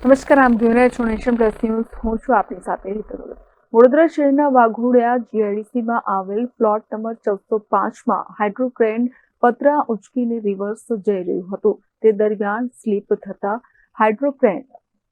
નમસ્કાર, આપ જોઈ રહ્યા છો નેશન પ્લસ ન્યૂઝ. હું છું આપની સાથે હેતલ. વડોદરા શહેરના વાઘોડિયા જીઆઈડીસીમાં આવેલ પ્લોટ નંબર 1405માં હાઇડ્રોક્રેન પતરા ઉંચકીને રિવર્સ જઈ રહ્યું હતું. તે દરમિયાન સ્લીપ થતા હાઇડ્રોક્રેન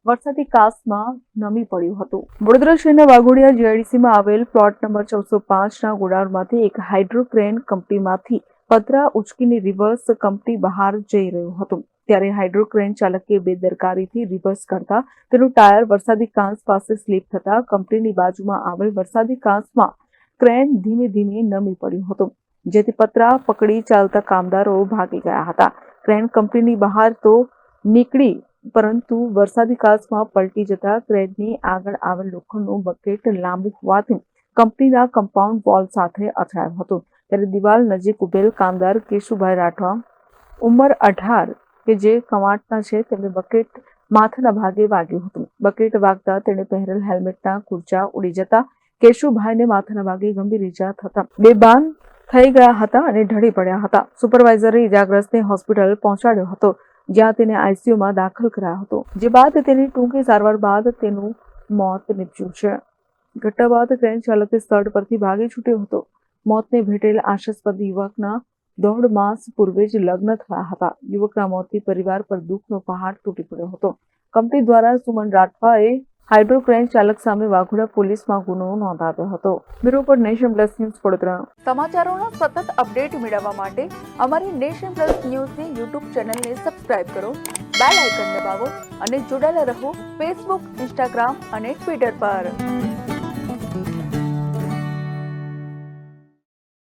વરસાદી કાસમાં નમી પડ્યું હતું. વડોદરા શહેરના વાઘોડિયા જીઆઈડીસીમાં આવેલ પ્લોટ નંબર 1405ના ગોડાઉનમાંથી એક હાઇડ્રોક્રેન કંપનીમાંથી પતરા ઉંચકીને રિવર્સ કંપની બહાર જઈ રહ્યું હતું. ત્યારે હાઇડ્રોક્રેન ચાલકે બેદરકારીથી રિવર્સ કરતા તેનું ટાયર વરસાદી કાંસ પાસે સ્લીપ થતા કંપનીની બાજુમાં આવેલ વરસાદી કાંસમાં ક્રેન ધીમે ધીમે નમી પડ્યું હતું, જેથી પતરા પકડી ચાલતા કામદારો ભાગી ગયા હતા. ક્રેન કંપનીની બહાર તો નીકળી, પરંતુ વરસાદી કાંસમાં પલટી જતા ક્રેનની આગળ આવેલ લોખંડનું બકેટ લાંબુ હોવાથી કંપનીના કમ્પાઉન્ડ વોલ સાથે અથડાયું હતું. ત્યારે દિવાલ નજીક ઉભેલ કામદાર કેશુભાઈ રાઠવા, ઉંમર 18, કે જે કવાંટના છે, તેમને બકેટ માથાના ભાગે વાગ્યું હતું. બકેટ વાગતા તેણે પહેરેલ હેલ્મેટના કુરચા ઉડી જતા કેશુભાઈને માથાના ભાગે ગંભીર ઈજા થતા બેભાન થઈ ગયા હતા અને ઢળી પડ્યા હતા. સુપરવાઇઝરે ઈજાગ્રસ્તને હોસ્પિટલ પહોંચાડ્યો હતો, જ્યાં તેને આઈસીયુમાં દાખલ કરાયો હતો, જે બાદ તેની ટૂંકી સારવાર બાદ તેનું મોત નીપજ્યું છે. ઘટના બાદ ક્રેન ચાલકે સ્થળ પરથી ભાગી છૂટ્યો હતો. મોતને ભેટેલ આશાસ્પદ યુવકના 1.5 માસ પૂર્વે જ લગ્ન થયા હતા. યુવકના મોતથી પરિવાર પર દુઃખનો પહાડ તૂટી પડ્યો હતો. કંપની દ્વારા સુમન રાઠવાએ હાઇડ્રોક્રેન ચાલક સામે વાઘોડિયા પોલીસમાં ગુનો નોંધાવ્યો હતો. બ્યુરો પર નેશન પ્લસ ન્યૂઝ વડોદરા. સમાચારોના સતત અપડેટ મેળવવા માટે અમારી નેશન પ્લસ ન્યૂઝની યુટ્યુબ ચેનલને સબસ્ક્રાઇબ કરો, બેલ આઇકન દબાવો અને જોડાયેલા રહો ફેસબુક, ઇન્સ્ટાગ્રામ અને ટ્વિટર પર.